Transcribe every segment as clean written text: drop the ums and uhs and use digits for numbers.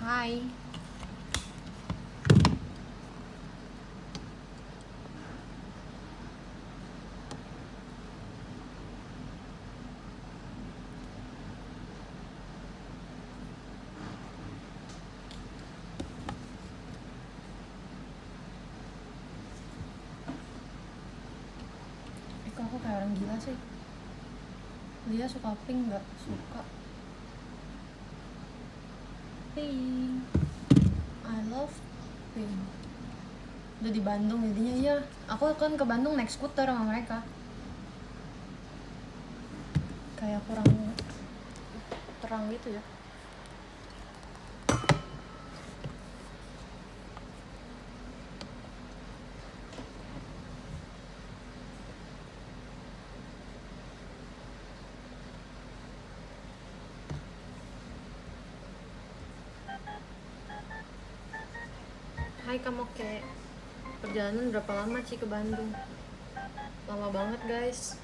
Hai. Kok aku kayak orang gila sih? Dia suka pink nggak? Suka. Pink. I love pink. Udah di Bandung jadinya ya. Aku kan ke Bandung naik skuter sama mereka. Kayak kurang terang gitu ya. Hai kamu kayak perjalanan berapa lama Ci ke Bandung? Lama banget guys.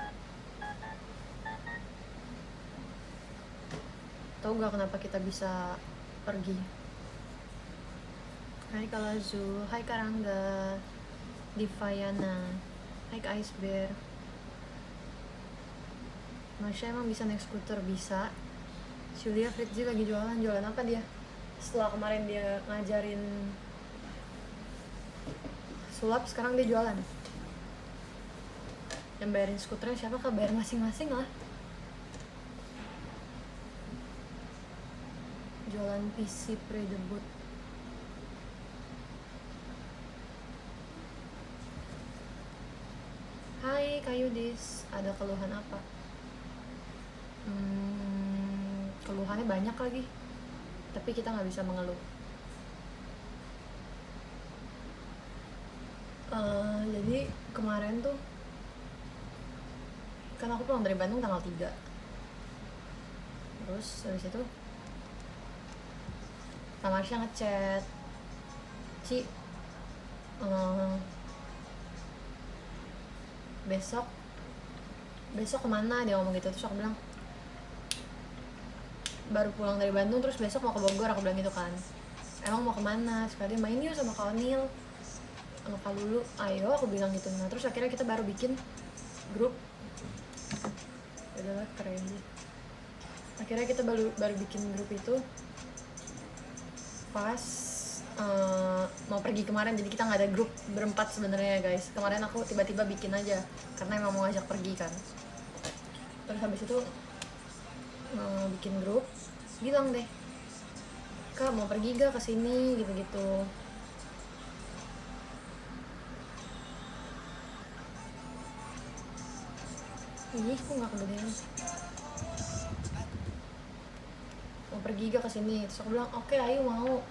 Tahu gak kenapa kita bisa pergi? Hai Kak Lazu, hai Kak Rangga, Divayana, hai Kak Ice Bear. Masya emang bisa naik skuter? Bisa. Julia Fritzi lagi jualan apa dia? Setelah kemarin dia ngajarin sulap, sekarang dia jualan. Yang bayarin skuternya siapa? Kak, bayar masing-masing lah. Jualan PC pre-debut. Hai Kak Yudis, ada keluhan apa? Keluhannya banyak lagi, tapi kita nggak bisa mengeluh. Jadi kemarin tuh kan aku pulang dari Bandung tanggal 3. Terus habis itu Tamasya ngechat, Ci, besok kemana? Dia ngomong gitu. Terus aku bilang baru pulang dari Bandung, terus besok mau ke Bogor. Aku bilang gitu kan, emang mau kemana? Sekali main yuk sama Kak Onil sama Kak Lulu. Ayo, aku bilang gitu. Nah terus akhirnya kita baru bikin grup. Udahlah, keren sih. Akhirnya kita baru bikin grup itu pas mau pergi kemarin. Jadi kita nggak ada grup berempat sebenarnya guys. Kemarin aku tiba-tiba bikin aja karena emang mau ngajak pergi kan. Terus habis itu bikin grup, bilang deh, Kak mau pergi gak kesini gitu-gitu. Ih, kok nggak kegedean? Mau pergi gak kesini? Terus aku bilang oke, ayo mau.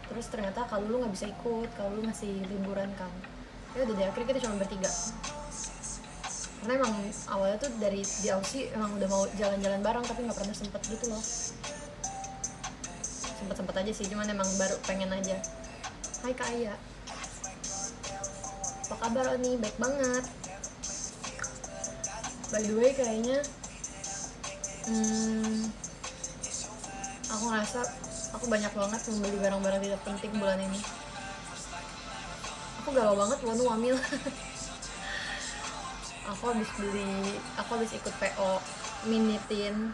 Terus ternyata kalau lu nggak bisa ikut, kalau lu masih liburan kan. Ya udah deh, akhirnya kita cuma bertiga. Karena emang awalnya tuh dari di Aussie emang udah mau jalan-jalan bareng, tapi nggak pernah sempet gitu loh. Sempet aja sih, cuman emang baru pengen aja. Hai Kak Aya, apa kabar Oni? Baik banget. By the way kayaknya aku ngerasa aku banyak banget membeli barang-barang tidak penting bulan ini. Aku galau banget Wonu wamil. Aku habis ikut PO minitin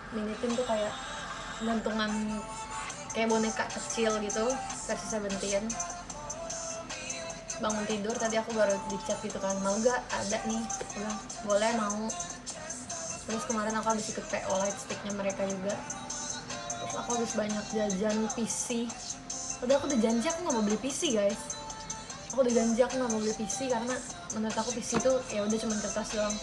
tuh kayak gantungan kayak boneka kecil gitu versi Seventeen. Bangun tidur tadi aku baru dicat gitu kan, mau gak? Ada nih, bilang boleh, mau. Terus kemarin aku habis ikut PO Lightsticknya mereka juga. Terus aku habis banyak jajan PC. Padahal aku udah janji aku nggak mau beli PC guys. Aku udah janji aku nggak mau beli PC karena menurut aku PC itu ya udah cuma kertas doang.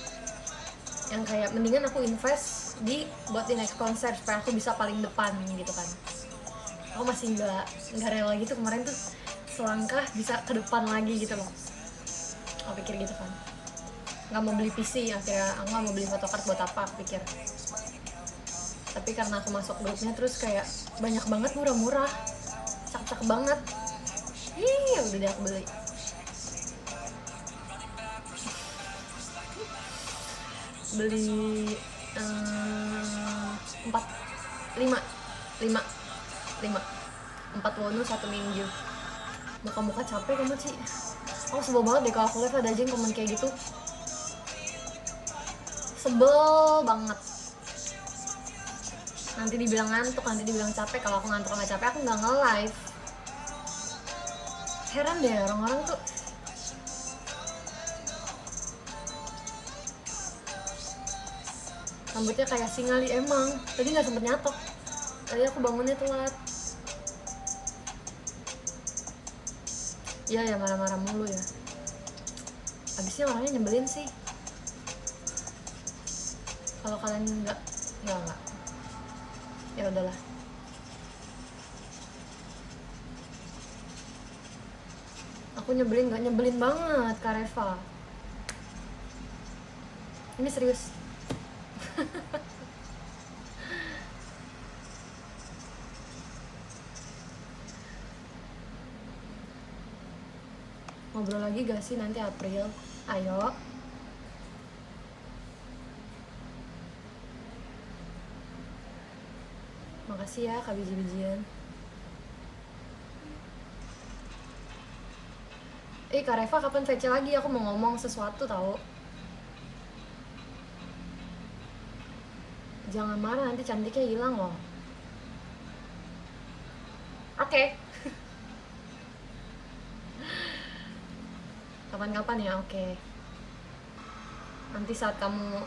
Yang kayak mendingan aku invest buat di next konser supaya aku bisa paling depan gitu kan. Aku masih nggak rela gitu kemarin tuh, selangkah bisa ke depan lagi gitu loh. Aku pikir gitu kan, nggak mau beli PC, akhirnya aku nggak mau beli photocard buat apa, aku pikir. Tapi karena aku masuk grupnya terus kayak banyak banget murah-murah, cakep-cakep banget. Udah deh aku beli. Beli 4 Wonu 1 Minggu. Muka-muka capek kamu Ci. Oh sebel banget deh kalau aku live ada aja yang komen kayak gitu. Sebel banget. Nanti dibilang ngantuk, nanti dibilang capek. Kalau aku ngantuk sama capek aku nggak nge-live. Heran deh orang-orang tuh. Rambutnya kayak singali emang. Tadi nggak sempet nyatok. Tadi aku bangunnya telat. Iya ya, marah-marah mulu ya. Abisnya orangnya nyebelin sih. Kalau kalian nggak. Ya udahlah. Aku nyebelin nggak? Nyebelin banget Kak Reva. Ini serius. Ngobrol lagi gak sih nanti April? Ayo. Makasih ya Kak Biji-bijian. Kak Reva kapan VC lagi? Aku mau ngomong sesuatu tahu. Jangan marah, nanti cantiknya hilang loh. Oke. Kapan-kapan ya, oke. Nanti saat kamu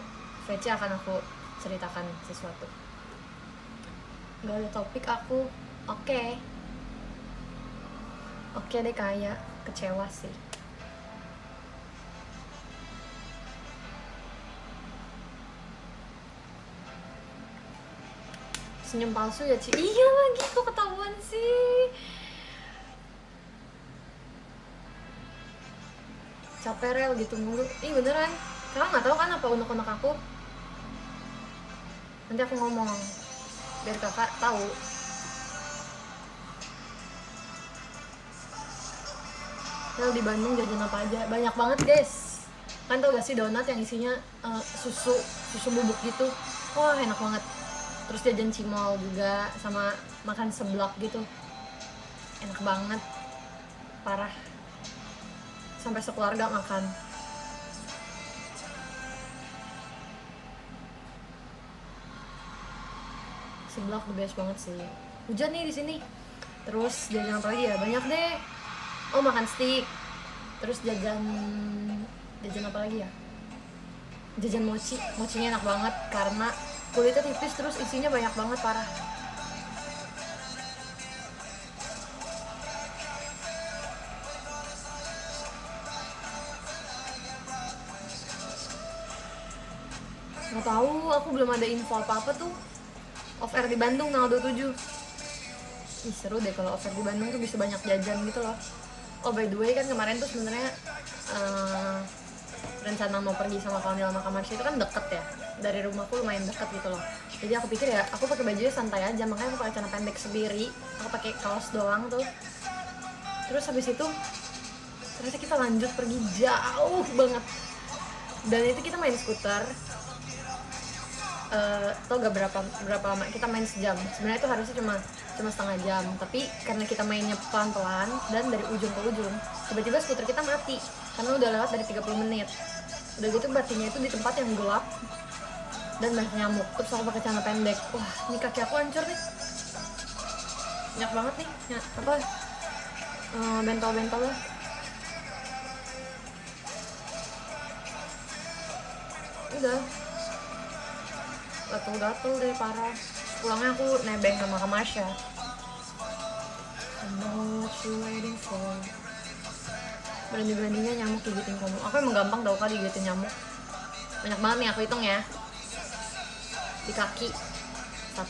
VC akan aku ceritakan sesuatu. Gak ada topik aku. Oke deh, kayak kecewa sih. Senyum palsu ya Ci? Iya lagi, kok ketahuan sih. Capek rel gitu mulu. Beneran. Kakak gak tahu kan apa unek-unek aku? Nanti aku ngomong biar kakak tahu. Rel di Bandung jajan apa aja? Banyak banget guys. Kan tau gak sih donat yang isinya susu bubuk gitu? Wah enak banget. Terus jajan cimol juga, sama makan seblak gitu. Enak banget. Parah. Sampai sekeluarga makan. Seblak the best banget sih. Hujan nih di sini. Terus jajan apa lagi ya? Banyak deh. Oh, makan steak. Terus jajan apa lagi ya? Jajan mochinya enak banget karena kulitnya tipis terus isinya banyak banget, parah. Nggak tahu, aku belum ada info apa-apa tuh. Off air di Bandung tanggal 27. Seru deh kalau off air di Bandung tuh bisa banyak jajan gitu loh. Oh by the way kan kemarin tuh sebenarnya rencana mau pergi sama Kamil sama Kamarsya itu kan deket ya, dari rumahku lumayan deket gitu loh. Jadi aku pikir ya aku pakai bajunya santai aja, makanya aku pakai celana pendek sendiri, aku pakai kaos doang tuh. Terus habis itu ternyata kita lanjut pergi jauh banget, dan itu kita main skuter. Tau gak berapa lama kita main sejam. Sebenarnya itu harusnya cuma cuma setengah jam, tapi karena kita mainnya pelan-pelan dan dari ujung ke ujung, tiba-tiba skuter kita mati karena udah lewat dari 30 menit. Udah gitu matinya itu di tempat yang gelap dan banyak nyamuk. Terus aku pakai celana pendek, wah ini kaki aku hancur nih, banyak banget nih bentol-bentolnya. Udah gatel-gatel deh parah. Pulangnya aku nebeng sama Kamasya. I know what you waiting for. Berani-beraninya nyamuk gigitin kamu. Aku emang gampang tau kali gigitin nyamuk. Banyak banget nih, aku hitung ya. Di kaki 1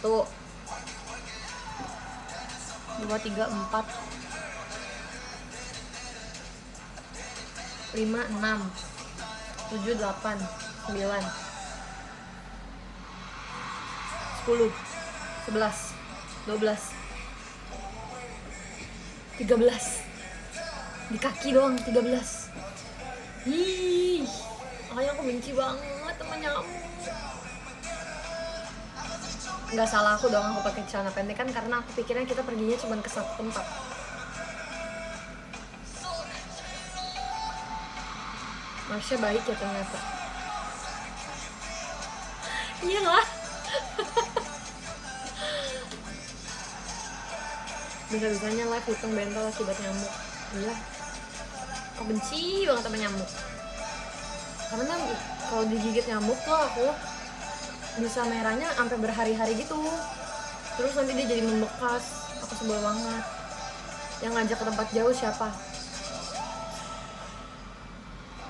2 3 4 5 6 7 8 9 10 11 12 13 di kaki doang 13. Ih, makanya aku benci banget sama nyamuk. Nggak salah aku dong aku pakai celana pendek kan, karena aku pikirnya kita perginya cuma ke satu tempat. Marsha baik ya ternyata. Iya lah. Bisa-bisanya live hitung bentol akibat nyamuk. Iya. Aku benci banget sama nyamuk. Karena kalau digigit nyamuk tuh aku bisa merahnya sampai berhari-hari gitu. Terus nanti dia jadi membekas. Aku sebel banget. Yang ngajak ke tempat jauh siapa?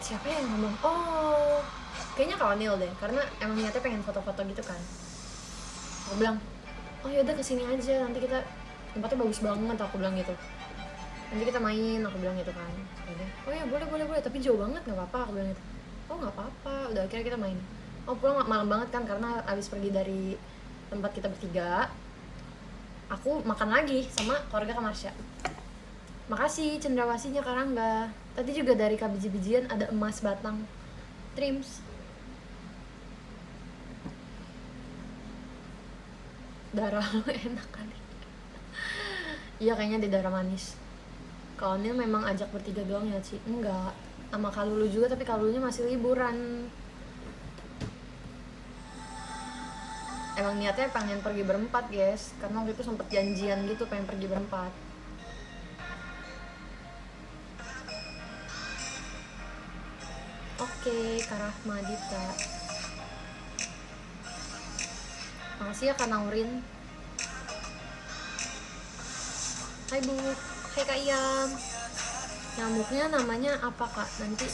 Siapa yang ngomong? Oh, kayaknya Kak Onil deh. Karena emang niatnya pengen foto-foto gitu kan. Aku bilang, oh yaudah kesini aja. Nanti kita tempatnya bagus banget. Aku bilang gitu. Nanti kita main. Aku bilang gitu kan. Oh ya boleh. Tapi jauh banget, nggak apa-apa. Aku bilang gitu. Oh nggak apa-apa. Udah akhirnya kita main. Oh pulang malam banget kan karena abis pergi dari tempat kita bertiga. Aku makan lagi sama keluarga Kamasya. Makasih cendrawasinya Karangga. Tadi juga dari kabiji-bijian ada emas batang trims. Darah lu enak kali. Iya kayaknya di darah manis. Kalau Nil memang ajak bertiga doang ya Ci? Enggak, sama Kalulu juga, tapi Kalulunya masih liburan. Emang niatnya pengen pergi berempat guys, karena waktu itu sempet janjian gitu pengen pergi berempat. Oke, Kak Rahmadita. Makasih ya Kak Naurin. Hai Bu, hai Kak Iyam. Nyamuknya namanya apa Kak? Nanti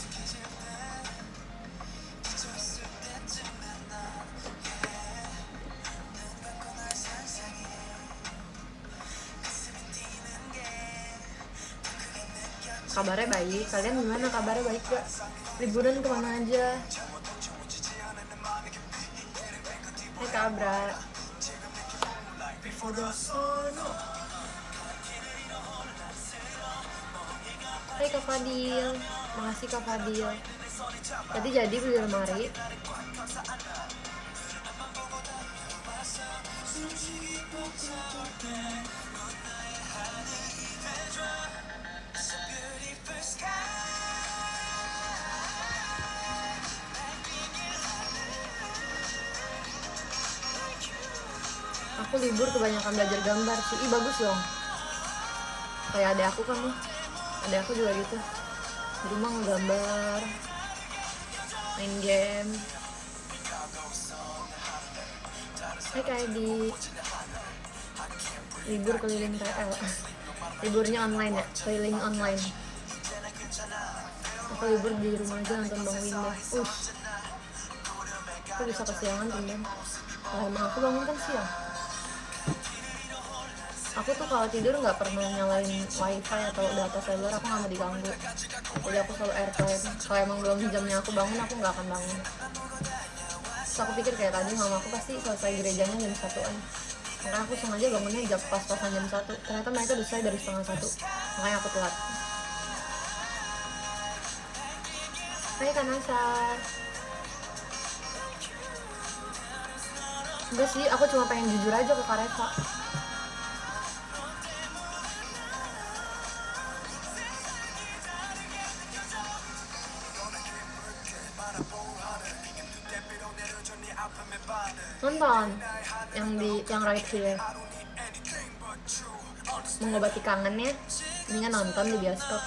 kabarnya baik. Kalian gimana? Kabarnya baik gak? Liburan kemana aja? Hai Kak Abra. Hai Kak Fadil. Makasih Kak Fadil. Tadi jadi beli lemari. Aku libur kebanyakan belajar gambar sih. Ih bagus dong. Kayak adek aku kan nih. Adek aku juga gitu. Di rumah ngegambar, main game. Hai kayak di libur keliling PL. Liburnya online ya, keliling online. Aku libur di rumah aja nonton Bang Winda. Aku bisa kesiangan temen. Emang aku bangun kan siang. Aku tuh kalau tidur nggak pernah nyalain wifi atau data seluler, aku nggak mau diganggu. Jadi aku selalu airplane. Kalau emang belum jamnya aku bangun, aku nggak akan bangun. Terus aku pikir kayak tadi mama aku pasti selesai gerejanya jam 1-an. Makanya aku sengaja bangunnya pas-pasan jam 1. Ternyata mereka udah selesai dari setengah 1. Makanya aku telat. Hai Kanasar. Enggak sih, aku cuma pengen jujur aja ke Kak Reva. Nonton yang right here. Mengobati kangennya, mendingan nonton di bioskop.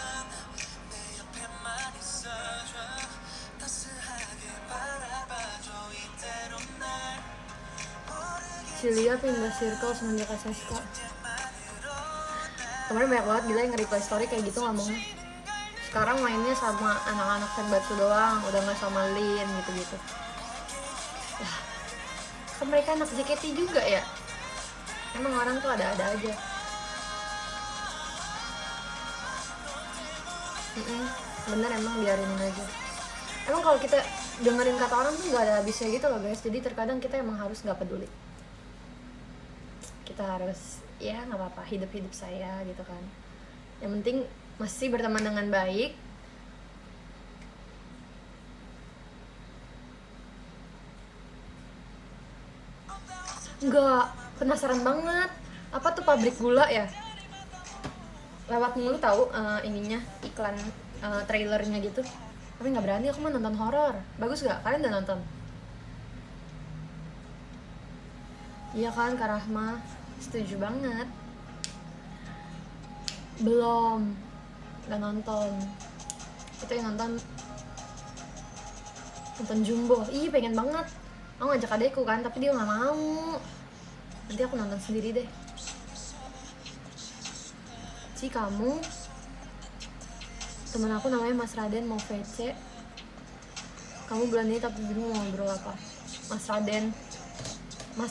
Cilia pindah circle semenjak SSK. Kemarin banyak banget gila yang nge-reply story kayak gitu ngomongnya. Sekarang mainnya sama anak-anak Senbatsu doang, udah gak sama Lin gitu-gitu. Wah, kan mereka anak JKT juga ya. Emang orang tuh ada-ada aja. Bener, emang biarinin aja. Emang kalau kita dengerin kata orang tuh gak ada habisnya gitu loh guys. Jadi terkadang kita emang harus gak peduli. Kita harus, ya gak apa-apa, hidup-hidup saya gitu kan. Yang penting masih berteman dengan baik. Enggak, penasaran banget. Apa tuh pabrik gula ya? Lewat mulu tahu ininya, iklan trailernya gitu. Tapi nggak berani, aku mau nonton horor. Bagus gak? Kalian udah nonton? Iya kan, Kak Rahma? Setuju banget. Belum, nggak nonton. Itu yang nonton Jumbo. Ih, pengen banget. Aku ngajak adekku kan, tapi dia nggak mau. Nanti aku nonton sendiri deh. Ci, kamu temen aku namanya Mas Raden mau VC. Kamu bulan ini tapi bingung mau ngobrol apa. Mas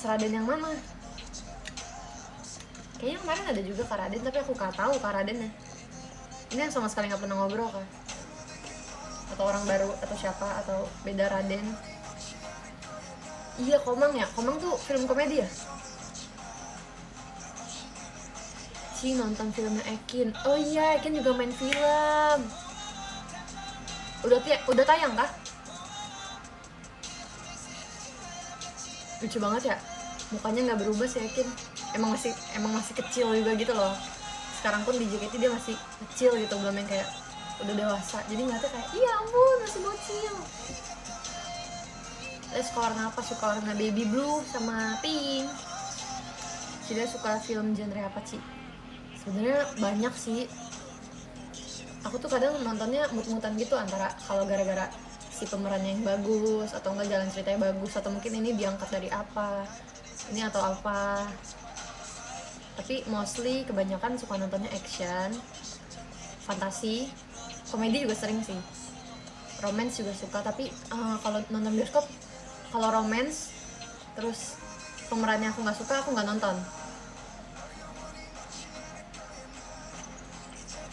Raden yang mana? Kayaknya kemarin ada juga Kak Raden, tapi aku gak tahu Kak Raden ya. Ini yang sama sekali gak pernah ngobrol kan? Atau orang baru, atau siapa, atau beda Raden. Iya, Komang ya? Komang tuh film komedi ya? Ci, nonton filmnya Ekin. Oh iya, Ekin juga main film. Udah tayang kah? Lucu banget ya, mukanya nggak berubah sih Ekin. Emang masih kecil juga gitu loh. Sekarang pun di JKT dia masih kecil gitu, belum yang kayak udah dewasa. Jadi ngeliatnya kayak, iya ampun masih bocil. Suka warna baby blue sama pink. Dia suka film genre apa sih? Sebenarnya banyak sih. Aku tuh kadang nontonnya mut-mutan gitu, antara kalau gara-gara si pemerannya yang bagus, atau enggak jalan ceritanya bagus, atau mungkin ini diangkat dari apa, ini atau apa. Tapi mostly kebanyakan suka nontonnya action, fantasi, komedi juga sering sih. Romance juga suka, tapi kalau nonton bioskop, kalau romance terus pemerannya aku nggak suka, aku nggak nonton.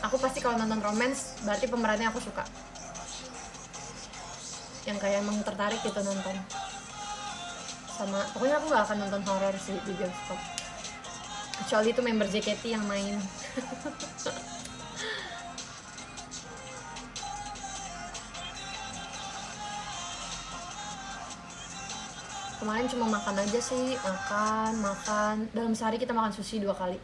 Aku pasti kalau nonton romance berarti pemerannya aku suka, yang kayak emang tertarik gitu nonton. Sama pokoknya aku gak akan nonton horor sih di bioskop, kecuali itu member JKT yang main. Kemarin cuma makan aja sih, makan. Dalam sehari kita makan sushi 2 kali.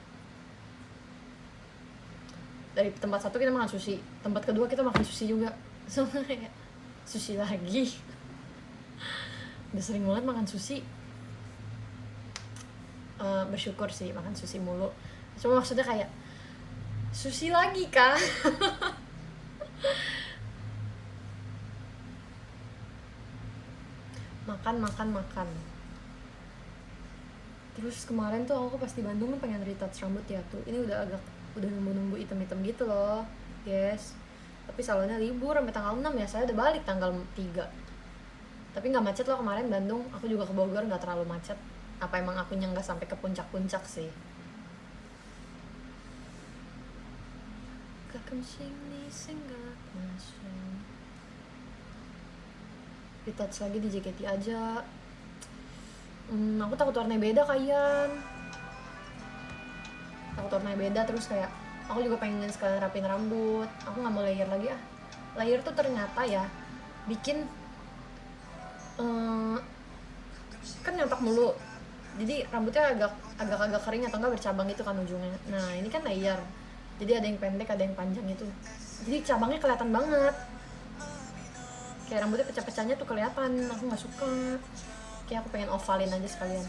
Dari tempat satu kita makan sushi, tempat kedua kita makan sushi juga. Soalnya sushi lagi. Udah sering banget makan sushi. Bersyukur sih makan sushi mulu. Cuma maksudnya kayak sushi lagi kah? makan. Terus kemarin tuh aku pas di Bandung tuh pengen retouch rambut ya tuh. Ini udah nunggu item-item gitu loh, guys. Tapi salonnya libur sampai tanggal 6 ya. Saya udah balik tanggal 3. Tapi nggak macet loh kemarin Bandung. Aku juga ke Bogor, nggak terlalu macet. Apa emang akunya nggak sampai ke puncak-puncak sih? Retouch lagi di JKT aja. Aku takut warnanya beda kalian. Takut warnanya beda, terus kayak aku juga pengen sekalian rapin rambut. Aku nggak mau layer lagi ah. Layer tuh ternyata ya bikin kan nyampak mulu, jadi rambutnya agak kering atau enggak bercabang gitu kan ujungnya. Nah ini kan layer, jadi ada yang pendek ada yang panjang itu, jadi cabangnya kelihatan banget, kayak rambutnya pecah-pecahnya tuh kelihatan. Aku nggak suka. kayak aku pengen ovalin aja sekalian.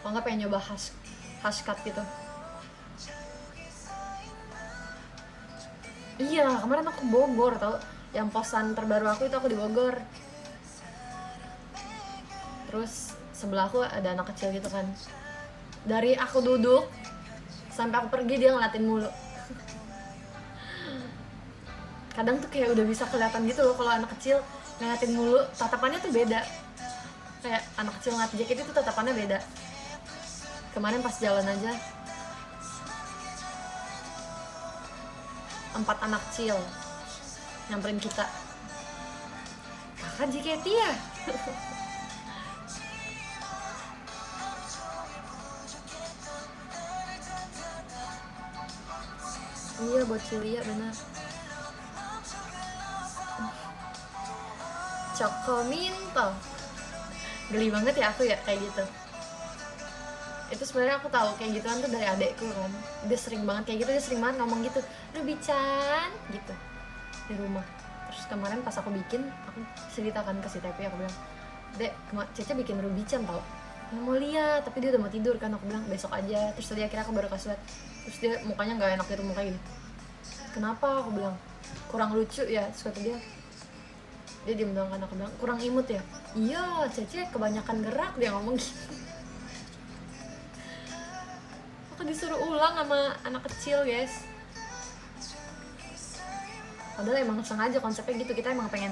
Kalau nggak pengen nyoba hash cut gitu. Iya, kemarin aku Bogor tau. Yang posan terbaru aku itu aku di Bogor. Terus sebelah aku ada anak kecil gitu kan. Dari aku duduk sampai aku pergi dia ngeliatin mulu. Kadang tuh kayak udah bisa kelihatan gitu loh kalau anak kecil ngeliatin mulu, tatapannya tuh beda. Kayak anak kecil ngeliat jaket itu tatapannya beda. Kemarin pas jalan aja 4 anak kecil nyamperin kita, kakak JKT ya? Iya buat Cilia benar. Cokominto, geli banget ya aku ya kayak gitu. Itu sebenarnya aku tahu kayak gituan tuh dari adekku kan, dia sering banget kayak gitu, dia sering banget ngomong gitu, Ruby-chan gitu di rumah. Terus kemarin pas aku bikin, aku ceritakan ke si Tepi, aku bilang, Dek, Cece bikin Ruby-chan tau, mau lihat, tapi dia udah mau tidur kan. Aku bilang besok aja. Terus tadi akhirnya aku baru kasih lihat, terus dia mukanya nggak enak gitu, mukanya gini, kenapa? Aku bilang kurang lucu ya. Terus kata dia diem doang kan. Aku bilang kurang imut ya. Iya, Cece kebanyakan gerak, dia ngomong gitu. Aku disuruh ulang sama anak kecil guys, padahal emang sengaja konsepnya gitu. Kita emang pengen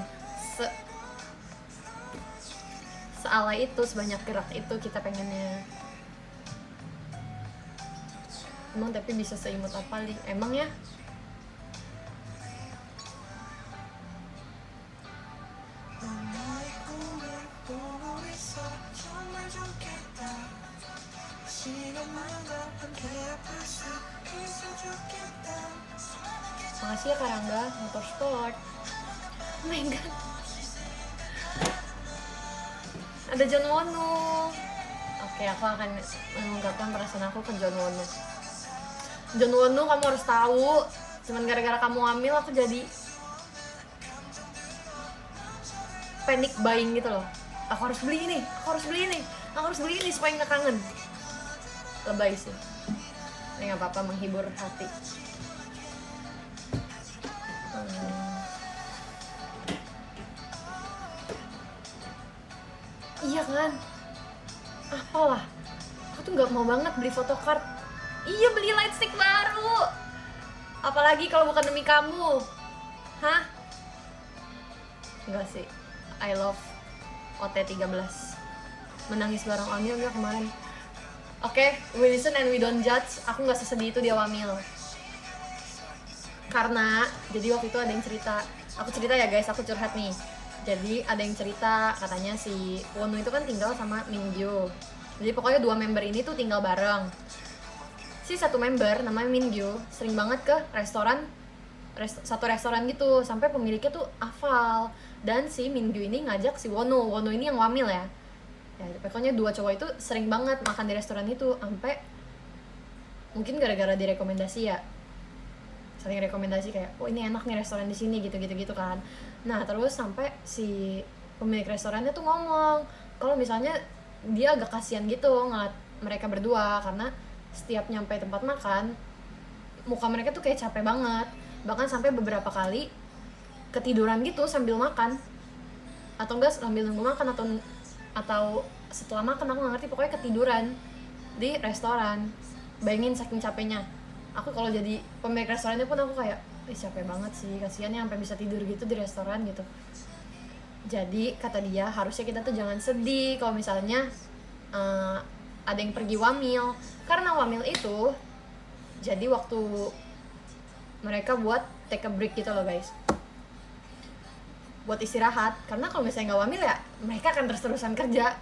sealai itu, sebanyak gerak itu kita pengennya. Emang tapi bisa seimut apa nih emang ya. Makasih ya Karangga, motorsport. Oh my god, ada John Wonu. Oke, aku akan mengungkapkan perasaan aku ke John Wonu. John Wonu, kamu harus tahu, cuman gara-gara kamu hamil aku jadi panic buying gitu loh. Aku harus beli ini, aku harus beli ini, aku harus beli ini supaya nggak kangen. Lebay sih, ini nggak apa-apa, menghibur hati. Iya kan, apalah, aku tuh nggak mau banget beli photocard. Iya, beli lightstick baru, apalagi kalau bukan demi kamu. Hah? Enggak sih, I love OT13. Menangis bareng Onil enggak kemarin? Oke, we listen and we don't judge. Aku nggak sesedih itu dia wamil. Karena jadi waktu itu ada yang cerita, aku cerita ya guys, aku curhat nih. Jadi ada yang cerita katanya si Wonu itu kan tinggal sama Mingyu. Jadi pokoknya 2 member ini tuh tinggal bareng. Si satu member namanya Mingyu sering banget ke satu restoran gitu, sampai pemiliknya tuh hafal. Dan si Mingyu ini ngajak si Wonu ini yang wamil ya. Ya pokoknya 2 cowok itu sering banget makan di restoran itu, sampai mungkin gara-gara direkomendasi ya, saling rekomendasi kayak, oh ini enak nih restoran di sini gitu kan. Nah terus sampai si pemilik restorannya tuh ngomong kalau misalnya dia agak kasihan gitu ngeliat mereka berdua, karena setiap nyampe tempat makan muka mereka tuh kayak capek banget, bahkan sampai beberapa kali ketiduran gitu sambil makan, atau enggak sambil nunggu makan, atau setelah makan, aku nggak ngerti, pokoknya ketiduran di restoran. Bayangin saking capeknya. Aku kalau jadi pemilik restorannya pun aku kayak, capek banget sih, kasihan ya sampai bisa tidur gitu di restoran gitu. Jadi kata dia harusnya kita tuh jangan sedih kalau misalnya ada yang pergi wamil, karena wamil itu jadi waktu mereka buat take a break gitu loh guys, buat istirahat. Karena kalau misalnya nggak wamil ya mereka akan terus-terusan kerja,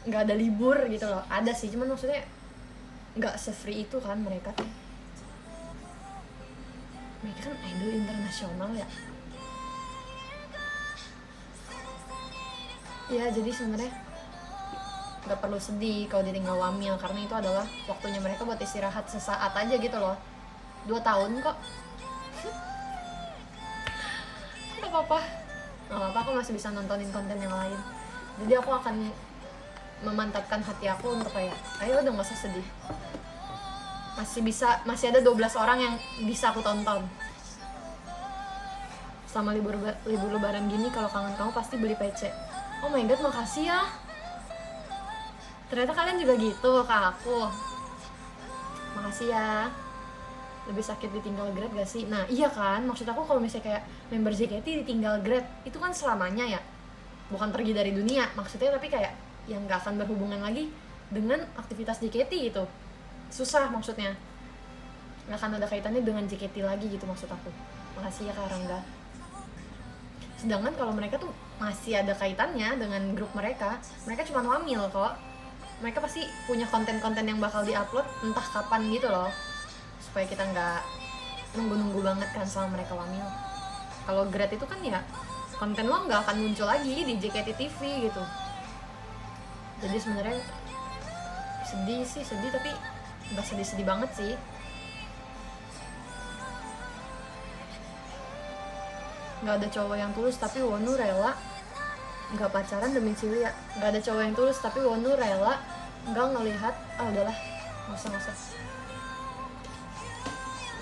nggak ada libur gitu loh. Ada sih, cuman maksudnya nggak se-free itu kan mereka tuh. Mereka kan idol internasional ya. Ya jadi sebenarnya nggak perlu sedih kalau ditinggal wamil, karena itu adalah waktunya mereka buat istirahat sesaat aja gitu loh. 2 tahun kok. Nggak apa-apa, aku masih bisa nontonin konten yang lain. Jadi aku akan memantapkan hati aku untuk kayak ayo udah gak usah sedih, masih ada 12 orang yang bisa aku tonton selama libur lebaran gini. Kalau kangen kamu pasti beli PC. Oh my god, makasih ya, ternyata kalian juga gitu ke aku. Makasih ya. Lebih sakit ditinggal grade gak sih? Nah iya kan, maksud aku kalau misalnya kayak member JKT ditinggal grade itu kan selamanya ya, bukan pergi dari dunia maksudnya, tapi kayak yang gak akan berhubungan lagi dengan aktivitas JKT gitu. Susah maksudnya, gak akan ada kaitannya dengan JKT lagi gitu maksud aku. Makasih ya Kak Rangga. Sedangkan kalau mereka tuh masih ada kaitannya dengan grup mereka cuma wamil kok. Mereka pasti punya konten-konten yang bakal diupload entah kapan gitu loh, supaya kita nggak nunggu-nunggu banget kan sama mereka wamil. Kalau grad itu kan ya konten lo nggak akan muncul lagi di JKT TV gitu. Jadi sebenarnya sedih tapi nggak sedih banget sih. Nggak ada cowok yang tulus tapi Wonu rela nggak pacaran demi Cilia. Nggak ada cowok yang tulus tapi Wonu rela nggak ngelihat. Udahlah, nggak usah.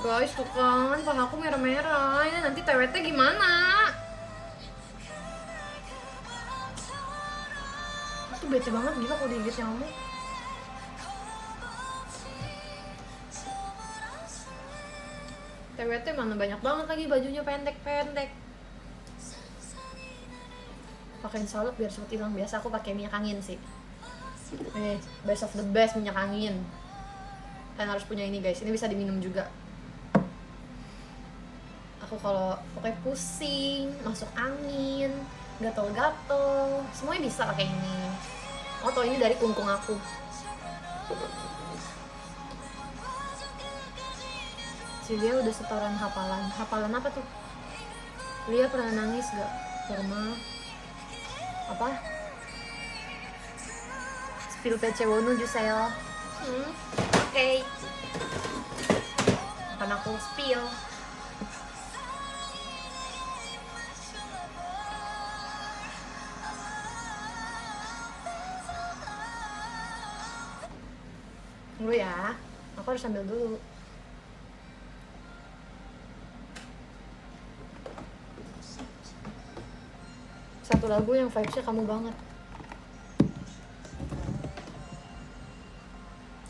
Guys, tuh kan paha aku merah-merah. Ini nanti TWT gimana? Itu bete banget gila kalau digigit nyamuk. TWT mana banyak banget lagi bajunya pendek-pendek. Pakein salep biar cepet hilang. Biasa aku pakai minyak angin sih. Best of the best minyak angin. Kalian harus punya ini guys. Ini bisa diminum juga. Aku kalau pokoknya pusing, masuk angin, gatel-gatel, semuanya bisa pakai ini. Oh, tau ini dari kungkung aku. Si dia udah setoran hafalan. Hafalan apa tuh? Lia pernah nangis gak? Pernah. Apa? Spill PC Wonu Jusel. Oke. Akan aku spill. Dulu ya, aku harus ambil dulu. Satu lagu yang vibes-nya kamu banget.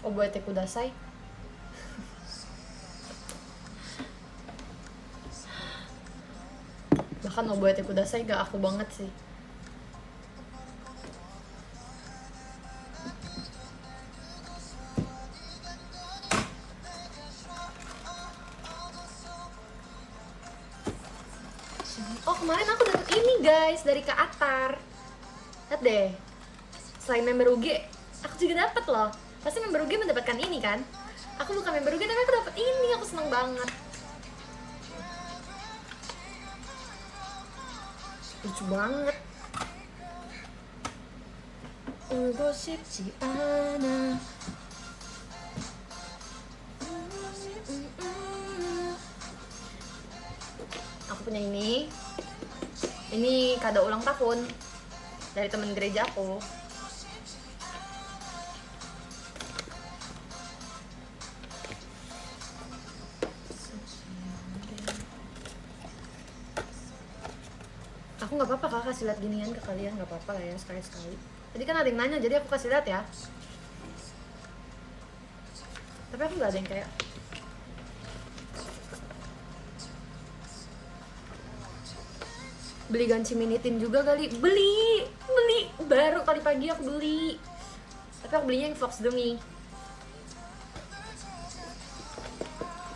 Oboete Kudasai. Bahkan Oboete Kudasai gak aku banget sih. Oh kemarin aku dapet ini guys dari Kak Atar. Lihat deh, selain member UG, aku juga dapet loh. Pasti member UG mendapatkan ini kan. Aku bukan member UG tapi aku dapet ini, aku seneng banget. Lucu banget. Gosip Ciana. Aku punya ini. Ini kado ulang tahun dari temen gereja aku. Aku nggak apa-apa Kak kasih lihat ginian ke kalian, nggak apa-apa lah ya sekali-sekali. Tadi kan ada yang nanya jadi aku kasih lihat ya. Tapi aku nggak ada yang kayak beli ganci minitin juga kali. Beli baru tadi pagi aku beli, tapi aku belinya yang Fox Demi.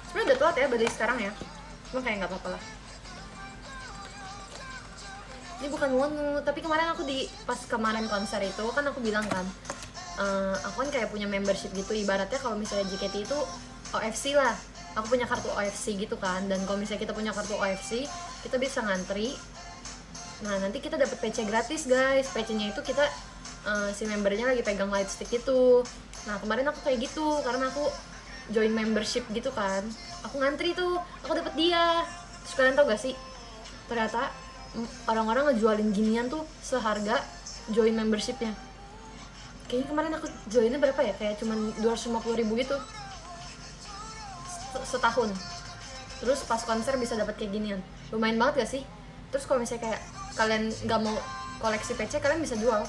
Sebenarnya udah telat ya beli sekarang ya, cuma kayak nggak apa-apa lah. Ini bukan Wonu, tapi kemarin aku pas kemarin konser itu kan aku bilang kan, aku kan kayak punya membership gitu, ibaratnya kalau misalnya JKT itu OFC lah. Aku punya kartu OFC gitu kan, dan kalau misalnya kita punya kartu OFC, kita bisa ngantri. Nah nanti kita dapat PC gratis guys. PC-nya itu kita si membernya lagi pegang light stick gitu. Nah kemarin aku kayak gitu karena aku join membership gitu kan. Aku ngantri tuh, aku dapet dia. Terus kalian tau gak sih, ternyata orang-orang ngejualin ginian tuh seharga join membershipnya. Kayaknya kemarin aku joinnya berapa ya, kayak cuman 250.000 gitu setahun. Terus pas konser bisa dapat kayak ginian, lumayan banget gak sih? Terus kalau misalnya kayak kalian nggak mau koleksi PC, kalian bisa jual.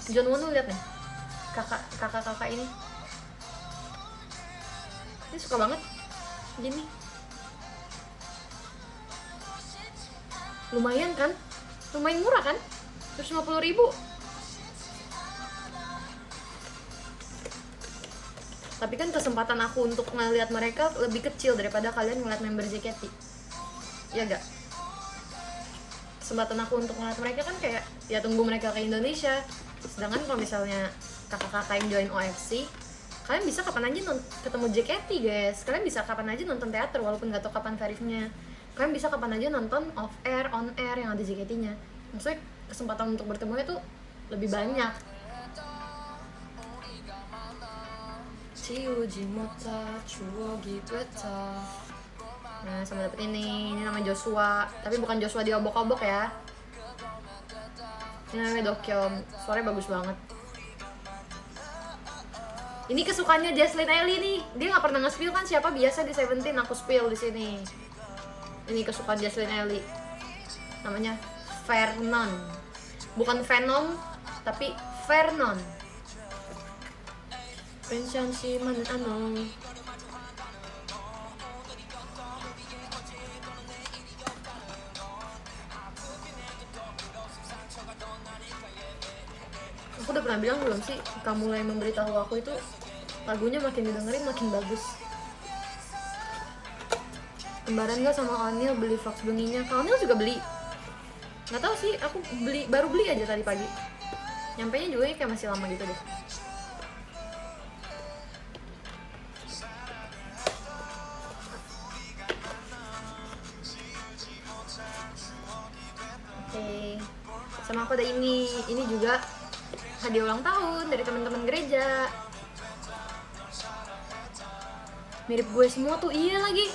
John Won tuh lihat nih, kakak ini suka banget gini. Lumayan kan, lumayan murah kan, 250.000. Tapi kan kesempatan aku untuk ngeliat mereka lebih kecil daripada kalian ngeliat member JKT, ya gak? Kesempatan aku untuk ngeliat mereka kan kayak ya tunggu mereka ke Indonesia. Sedangkan kalau misalnya kakak-kakak yang join OFC, kalian bisa kapan aja ketemu JKT guys. Kalian bisa kapan aja nonton teater walaupun gak tau kapan verifnya. Kalian bisa kapan aja nonton off air, on air yang ada JKT-nya. Maksudnya kesempatan untuk bertemunya tuh lebih banyak. 지우지 못할 추억이 됐다. Nah, sama dapet ini nama Joshua, tapi bukan Joshua di obok-obok ya. Ini namanya Dokyom, suaranya bagus banget. Ini kesukaannya Jesslyn Ellie nih, dia nggak pernah nge-spill kan siapa biasa di Seventeen, aku spill di sini. Ini kesukaan Jesslyn Ellie, namanya Vernon, bukan Venom, tapi Vernon. 괜찮지만 않아. Aku udah pernah bilang belum sih, kamu mulai memberitahu aku itu lagunya makin didengerin makin bagus. Kembaran gak sama Anil beli Fox benginya? Kak Anil juga beli. Nggak tahu sih, aku baru beli aja tadi pagi. Nyampenya juga kayak masih lama gitu deh. Sama aku ada ini juga hadiah ulang tahun dari teman-teman gereja. Mirip gue semua tuh, iya lagi,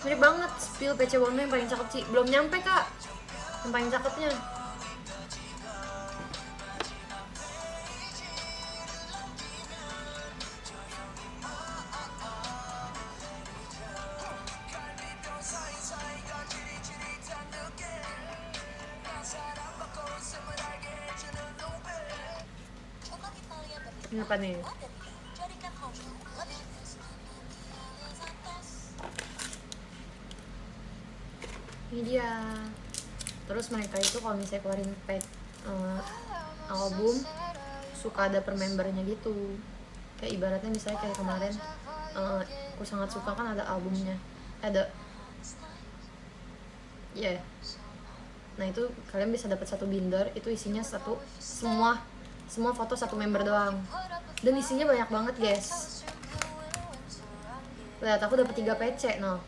mirip banget. Spill PC Wono yang paling cakep sih, belum nyampe kak, yang paling cakepnya. Ini apa nih? Ini dia. Terus mereka itu kalau misalnya keluarin album suka ada per membernya gitu. Kayak ibaratnya misalnya kayak kemarin aku sangat suka kan ada albumnya, ada ya. Yeah. Nah itu kalian bisa dapat satu binder, itu isinya semua foto satu member doang. Dan isinya banyak banget guys. Lihat aku dapat 3 PC no.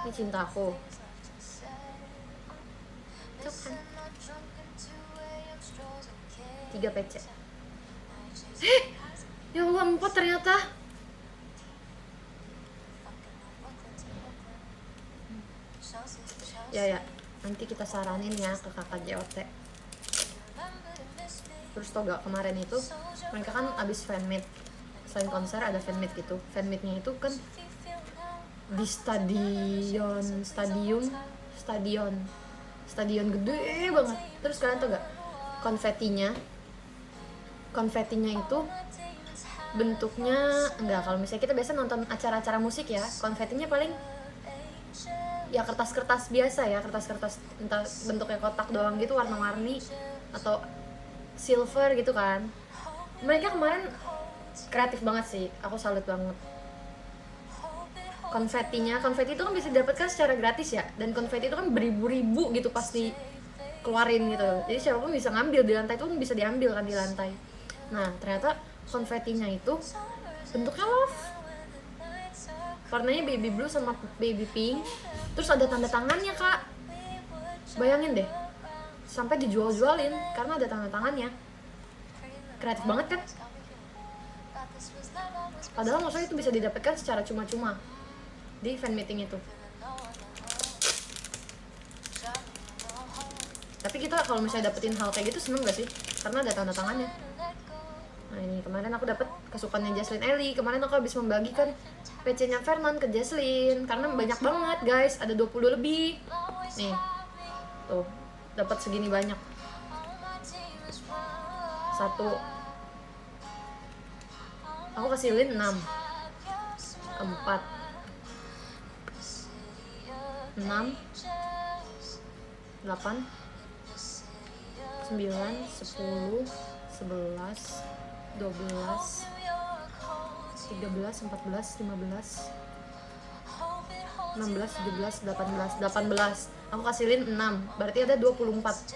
Ini cintaku. Tuh kan. 3 PC. Ya Allah, 4 ternyata. Ya, nanti kita saranin ya ke kakak JOT. Terus tau gak, kemarin itu mereka kan abis fanmeet, selain konser ada fanmeet gitu. Fanmeetnya itu kan di stadion gede banget. Terus kalian tau gak, konfetinya itu bentuknya enggak, kalau misalnya kita biasa nonton acara-acara musik ya, konfetinya paling ya kertas-kertas biasa ya, kertas-kertas entah bentuknya kotak doang gitu, warna-warni atau silver gitu kan. Mereka kemarin kreatif banget sih, aku salut banget. Konfeti itu kan bisa didapatkan secara gratis ya, dan konfeti itu kan beribu-ribu gitu pasti keluarin gitu, jadi siapapun bisa ngambil di lantai, itu kan bisa diambil kan di lantai. Nah ternyata konfetinya itu bentuknya love, warnanya baby blue sama baby pink, terus ada tanda tangannya kak. Bayangin deh, sampai dijual-jualin karena ada tanda tangannya. Kreatif banget kan? Padahal maksudnya itu bisa didapatkan secara cuma-cuma di fan meeting itu. Tapi kita kalau misalnya dapetin hal kayak gitu seneng gak sih? Karena ada tanda tangannya. Nah ini kemarin aku dapet kesukaannya Jaslyn Ellie. Kemarin aku habis membagikan PC-nya Vernon ke Jaslyn karena banyak banget guys, ada 20 lebih. Nih, tuh dapat segini banyak. Satu, aku kasih Lin 6, 4, 6, 8, 9, 10, 11, 12, 13, 14, 15, 16, 17, 18. Aku kasih Lin 6, berarti ada 24.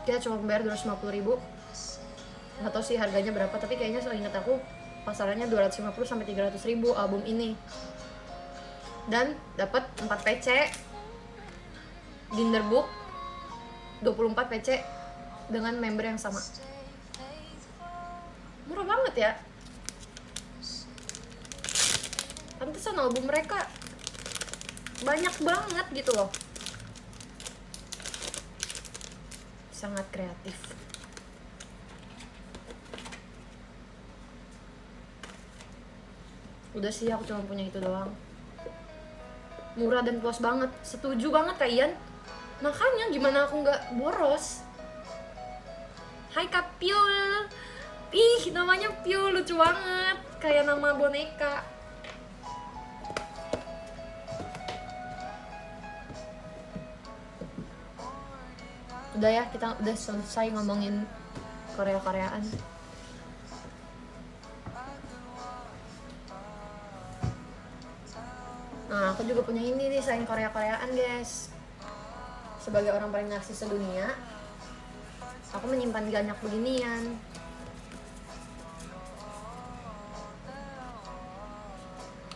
Dia cuma bayar 250.000. Nggak tahu sih harganya berapa, tapi kayaknya seingat aku pasarannya 250 sampai 300.000 album ini. Dan dapat 4 PC Ginderbook 24 PC dengan member yang sama. Murah banget ya. Pantesan album mereka banyak banget gitu loh. Sangat kreatif. Udah sih, aku cuma punya itu doang. Murah dan puas banget. Setuju banget Kak Ian. Makanya gimana aku nggak boros. Hai Kak Piul. Ih, namanya Piul, lucu banget. Kayak nama boneka. Udah ya, kita udah selesai ngomongin Korea-Koreaan. Nah, aku juga punya ini nih, selain Korea-Koreaan guys. Sebagai orang paling narsis sedunia, aku menyimpan banyak beginian.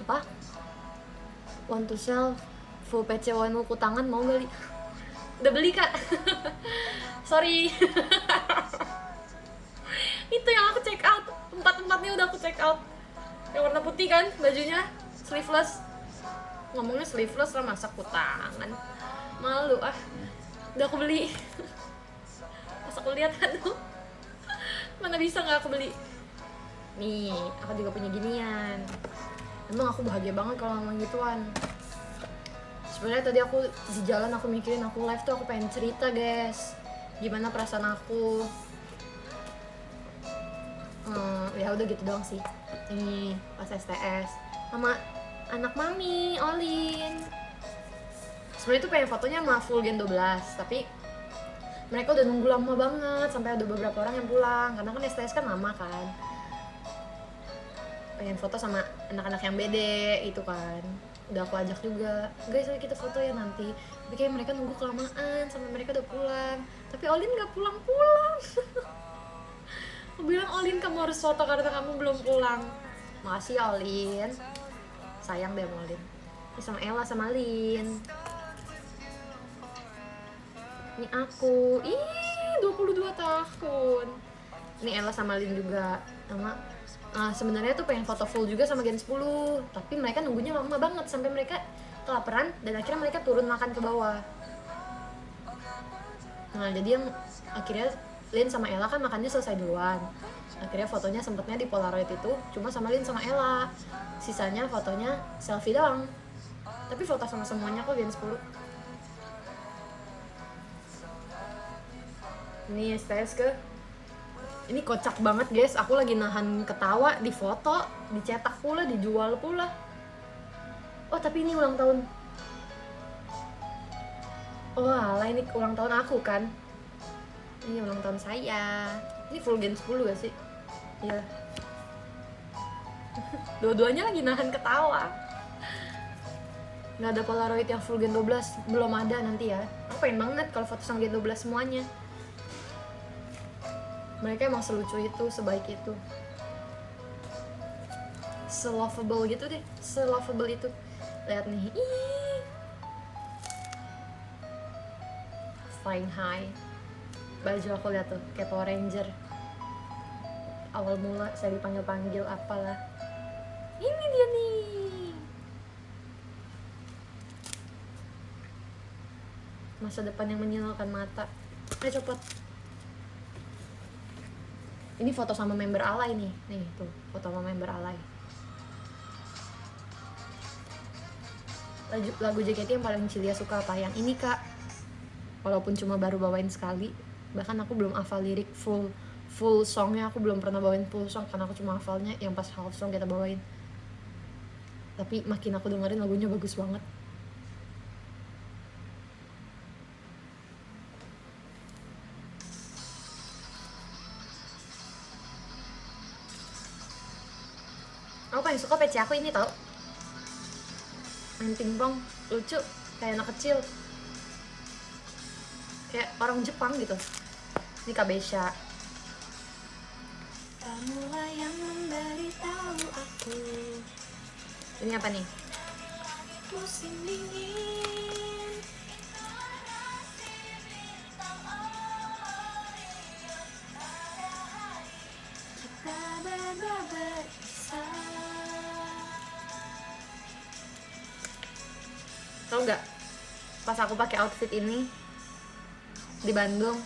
Apa? Want to sell full PC Wanu Kutangan, mau beli? Udah beli Kak. Sorry. Itu yang aku check out. Empat-empatnya udah aku check out. Yang warna putih kan bajunya, sleeveless. Ngomongnya sleeveless lah, masa kutangan. Malu ah. Udah aku beli. Pas aku lihat, aduh, mana bisa nggak aku beli. Nih, aku juga punya ginian. Emang aku bahagia banget kalau ngomong gituan. Sebenarnya tadi aku di jalan aku mikirin, aku live tuh aku pengen cerita guys, gimana perasaan aku. Ya udah gitu doang sih. Ini pas STS sama anak mami Olin. Sebenarnya tuh pengen fotonya sama full Gen 12, tapi mereka udah nunggu lama banget sampai ada beberapa orang yang pulang karena kan STS kan lama kan. Pengen foto sama anak-anak yang bede itu kan. Udah aku ajak juga, guys ayo kita foto ya nanti. Tapi kayak mereka nunggu kelamaan sampai mereka udah pulang. Tapi Olin gak pulang-pulang. Aku bilang, Olin kamu harus foto karena kamu belum pulang. Makasih ya Olin. Sayang deh sama Olin. Ini sama Ella sama Lin. Ini aku. Ih, 22 tahun. Ini Ella sama Lin juga. Sama sebenarnya tuh pengen foto full juga sama Gen 10, tapi mereka nunggunya lama banget sampai mereka kelaparan dan akhirnya mereka turun makan ke bawah. Nah jadi yang akhirnya Lin sama Ella kan makannya selesai duluan. Akhirnya fotonya sempetnya di Polaroid itu cuma sama Lin sama Ella. Sisanya fotonya selfie doang. Tapi foto sama semuanya kok Gen 10. Ini STS ke. Ini kocak banget guys, aku lagi nahan ketawa, di foto, dicetak pula, dijual pula. Oh tapi ini ulang tahun. Oh alah, ini ulang tahun aku kan. Ini ulang tahun saya. Ini full Gen 10 gak sih? Iya. Dua-duanya lagi nahan ketawa. Gak ada Polaroid yang full Gen 12, belum ada nanti ya. Aku pengen banget kalau foto sama Gen 12 semuanya. Mereka emang selucu itu, sebaik itu, se-lovable gitu deh, se-lovable itu. Lihat nih, ih, flying high. Baju aku lihat tuh, kayak Power Ranger. Awal mula saya dipanggil-panggil apalah. Ini dia nih. masa depan yang menyilaukan mata. Ayo copot. Ini foto sama member alay nih tuh foto sama member alay. Lagu JKT yang paling Cilia suka apa? Yang ini kak, walaupun cuma baru bawain sekali, bahkan aku belum hafal lirik full songnya, aku belum pernah bawain full song karena aku cuma hafalnya yang pas half song kita bawain. Tapi makin aku dengerin lagunya bagus banget. Aku paling suka PC aku ini tau, main pingpong, lucu, kayak anak kecil, kayak orang Jepang gitu. Ini Kabesha. Kamulah yang memberitahu aku. Ini apa nih? Musim dingin. Kita berdua berpisah. Tau nggak? Pas aku pakai outfit ini di Bandung,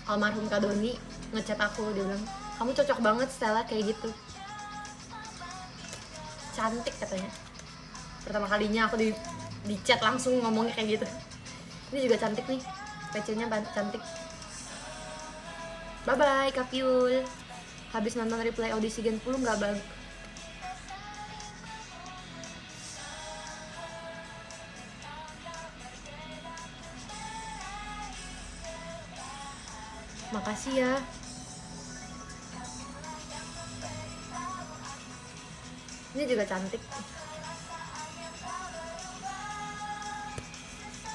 almarhum Kak Doni ngechat aku, dia bilang kamu cocok banget style kayak gitu, cantik katanya. Pertama kalinya aku di chat langsung ngomongnya kayak gitu. Ini juga cantik nih, PC-nya cantik. Bye bye Kak Piul. Habis nonton replay audisi Gen 10 nggak bang? Makasih ya. Ini juga cantik.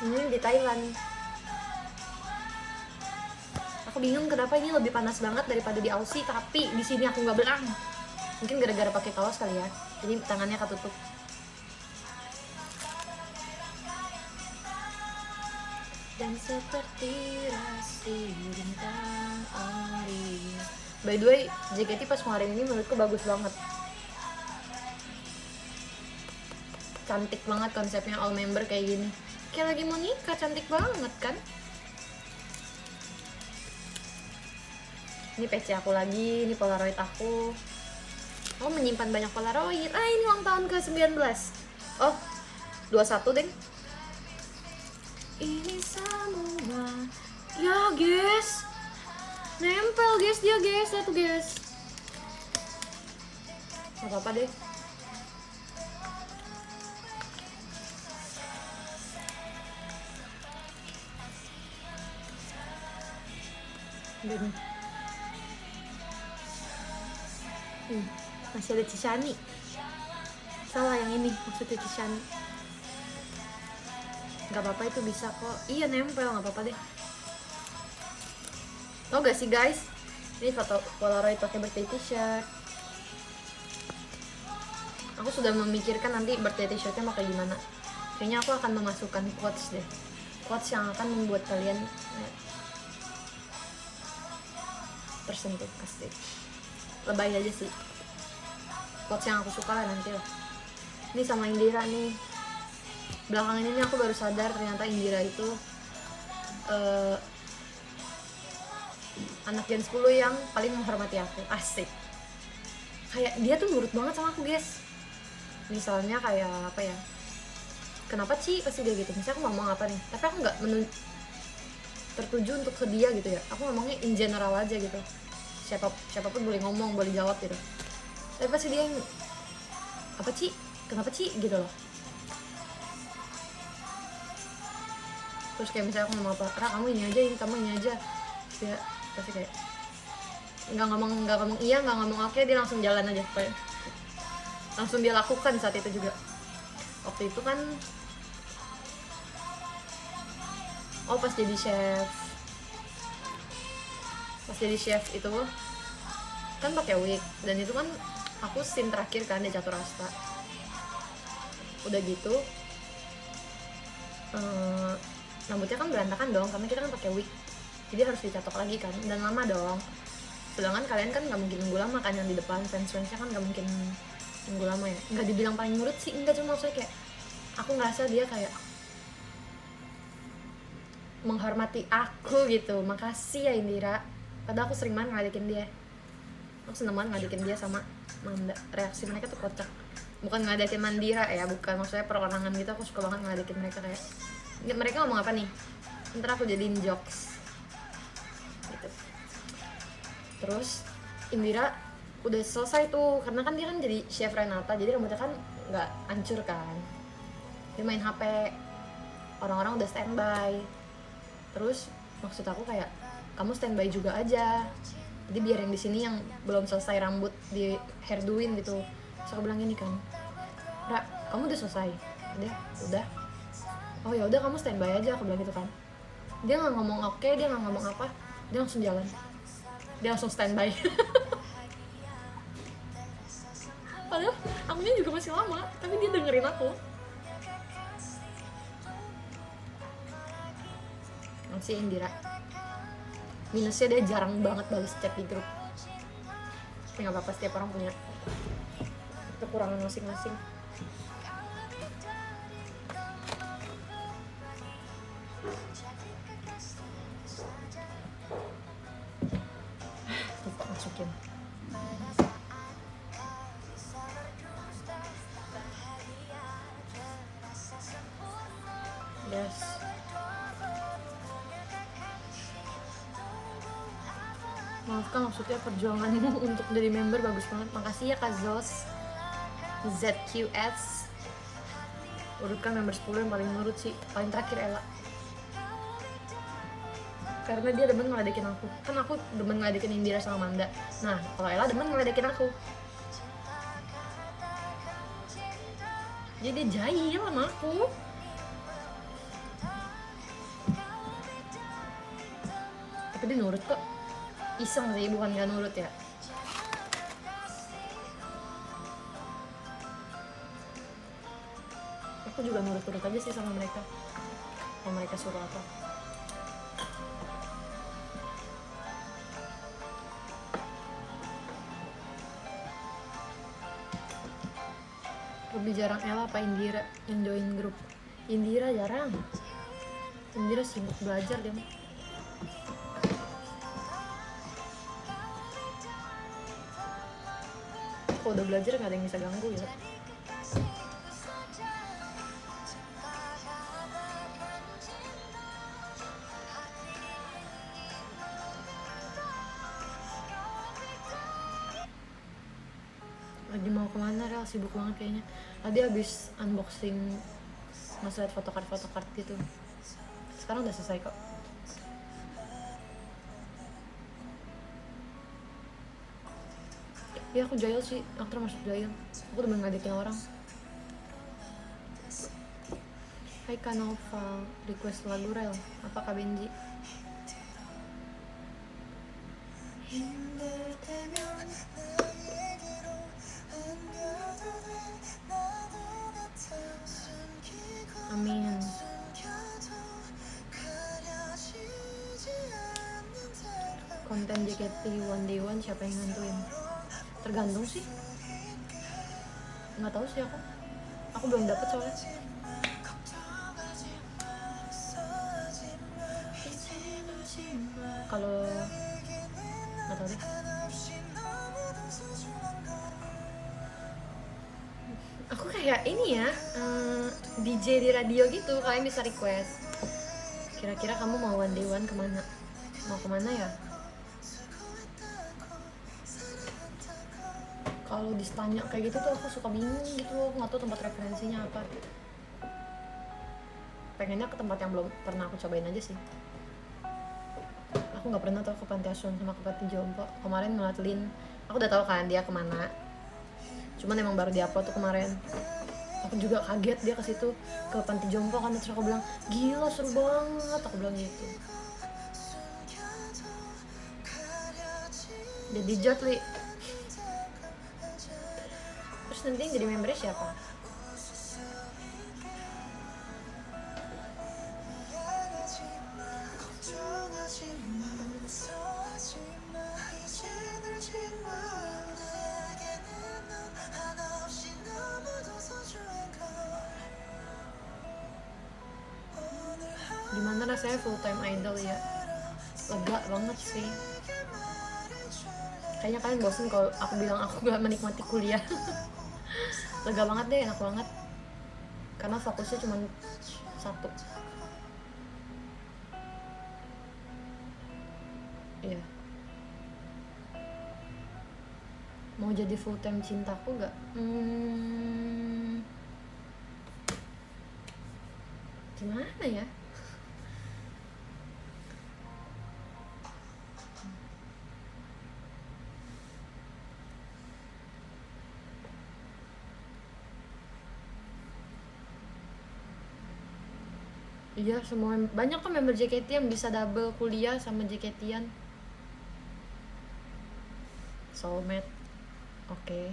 Ini di Thailand. Aku bingung kenapa ini lebih panas banget daripada di Aussie, tapi di sini aku nggak belang. Mungkin gara-gara pakai kaos kali ya. Jadi tangannya ketutup. Dan seperti rasi bintang ori. By the way, JKT pas kemarin ini menurutku bagus banget. Cantik banget konsepnya, all member kayak gini. Kayak lagi mau nikah, cantik banget kan? Ini PC aku lagi, ini Polaroid aku. Aku menyimpan banyak Polaroid. Ini ulang tahun ke-19. Oh, 21 deng. Ini semua. Ya, guys. Nempel, guys, dia, guys. Lihat tuh, guys. Gak apa-apa deh. Masih ada Cishani. Salah yang ini, maksudnya Cishani. Gak apa-apa, itu bisa kok. Iya nempel, gak apa-apa deh. Tau gak sih guys, ini foto Polaroid pakai birthday t-shirt. Aku sudah memikirkan nanti birthday t-shirtnya mau kayak gimana. Kayaknya aku akan memasukkan quotes deh, quotes yang akan membuat kalian tersentuh. Pasti lebay aja sih, quotes yang aku suka lah nanti lah. Ini sama Indira nih. Belakangan ini aku baru sadar ternyata Indira itu anak Gen 10 yang paling menghormati aku. Asik. Kayak dia tuh nurut banget sama aku guys. Misalnya kayak apa ya, kenapa Ci, pasti dia gitu. Misalnya aku ngomong apa nih, tapi aku nggak tertuju untuk ke dia gitu ya. Aku ngomongnya in general aja gitu. Siapapun boleh ngomong, boleh jawab gitu. Tapi pasti dia yang apa Ci, kenapa Ci gitu loh. Terus kayak misalnya aku ngomong apa, kamu ini aja, kamu ini aja. Terus dia pasti kayak nggak ngomong iya, nggak ngomong oke, dia langsung jalan aja kayak. Langsung dia lakukan saat itu juga. Waktu itu kan pas jadi chef itu kan pakai wig, dan itu kan aku scene terakhir kan di Catur Asta. Udah gitu rambutnya kan berantakan dong karena kita kan pakai wig, jadi harus dicatok lagi kan, dan lama dong. Sedangkan kalian kan nggak mungkin nunggu lama kan, yang di depan fans-fansnya kan nggak mungkin nunggu lama ya. Nggak dibilang paling nurut sih, enggak, cuma maksudnya kayak aku ngerasa dia kayak menghormati aku gitu. Makasih ya Indira. Padahal aku sering banget ngeledekin dia. Aku seneng banget ngeledekin dia sama Manda. Reaksi mereka tuh kocak. Bukan ngeledekin Mandira ya, bukan, maksudnya perorangan gitu. Aku suka banget ngeledekin mereka, kayak mereka ngomong apa nih, ntar aku jadiin jokes gitu. Terus Indira udah selesai tuh, karena kan dia kan jadi chef Renata, jadi rambutnya kan nggak hancur kan. Dia main HP, orang-orang udah standby. Terus maksud aku kayak, kamu standby juga aja, jadi biar yang di sini yang belum selesai rambut di hairdoin gitu. Terus aku bilang gini kan, Ra, kamu udah selesai? Dia udah. Oh ya udah, kamu standby aja, aku bilang gitu kan. Dia nggak ngomong oke, dia nggak ngomong apa, dia langsung jalan, dia langsung standby. Padahal akunya juga masih lama, tapi dia dengerin aku. Masih Indira, minusnya dia jarang banget balas chat di grup. Tapi nggak apa-apa, setiap orang punya kekurangan masing-masing. Lupa masukin. Yes. Maafkan, maksudnya perjuanganmu untuk jadi member bagus banget. Makasih ya Kak Zos ZQS. Urutkan member 10 yang paling nurut sih. Paling terakhir Ella, karena dia demen ngeledekin aku. Kan aku demen ngeledekin Indira sama Manda. Nah, kalau Ella demen ngeledekin aku. Jadi dia jahil sama aku. Tapi dia nurut kok. Iseng sih, bukan gak nurut ya. Aku juga nurut-nurut aja sih sama mereka, kalau mereka suruh apa. Lebih jarang Ella apa Indira yang join grup? Indira jarang. Indira sibuk belajar dia. Kalau udah belajar nggak ada yang bisa ganggu ya. Lagi mau kemana Rel? Sibuk banget kayaknya. Tadi abis unboxing, masih liat photocard gitu. Sekarang udah selesai kok. Ya aku jahil sih, aku termasuk jahil. Aku udah ngadekin orang. Hai Kanova, request lagu Rel. Apa Kak Benji? Amin. Konten JKT One Day One siapa yang nentuin? Tergantung sih. Nggak tahu sih aku. Aku belum dapet soalnya. Kalau nggak tahu deh. Aku kayak ini ya, DJ di radio gitu. Kalian bisa request. Kira-kira kamu mau One Day One kemana? Mau kemana ya? Kalau ditanya kayak gitu tuh aku suka bingung gitu. Aku nggak tahu tempat referensinya apa. Pengennya ke tempat yang belum pernah aku cobain aja sih. Aku nggak pernah tuh ke Panti Asuhan sama ke Panti Jompo. Kemarin ngeliat Lin, aku udah tahu kan dia kemana. Cuman emang baru diupload tuh kemarin. Aku juga kaget dia ke situ, ke Panti Jompo kan. Terus aku bilang, gila seru banget, aku bilang gitu. Jadi Jotli. Terus nanti yang jadi membernya siapa? Gimana rasanya full time idol ya? Lega banget sih. Kayaknya kalian bosen kalau aku bilang aku gak menikmati kuliah. Lega banget deh, enak banget. Karena fokusnya cuma satu. Iya. Mau jadi full time cintaku gak? Gimana ya? Iya, semua banyak kan member JKT yang bisa double kuliah sama JKT-an. Soulmate. Oke.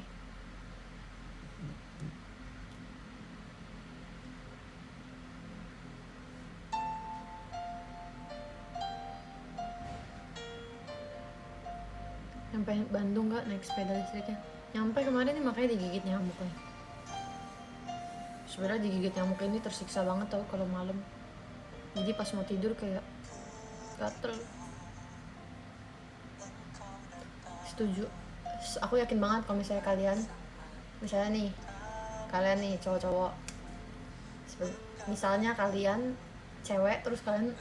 Nyampe Bandung gak naik sepeda listriknya? Nyampe kemarin nih, makanya digigit nyamuknya. Sebenarnya digigit nyamuk ini tersiksa banget tau kalau malam. Jadi pas mau tidur kayak gatel. Setuju. Aku yakin banget kalau misalnya kalian, misalnya nih kalian nih cowok-cowok, misalnya kalian cewek terus kalian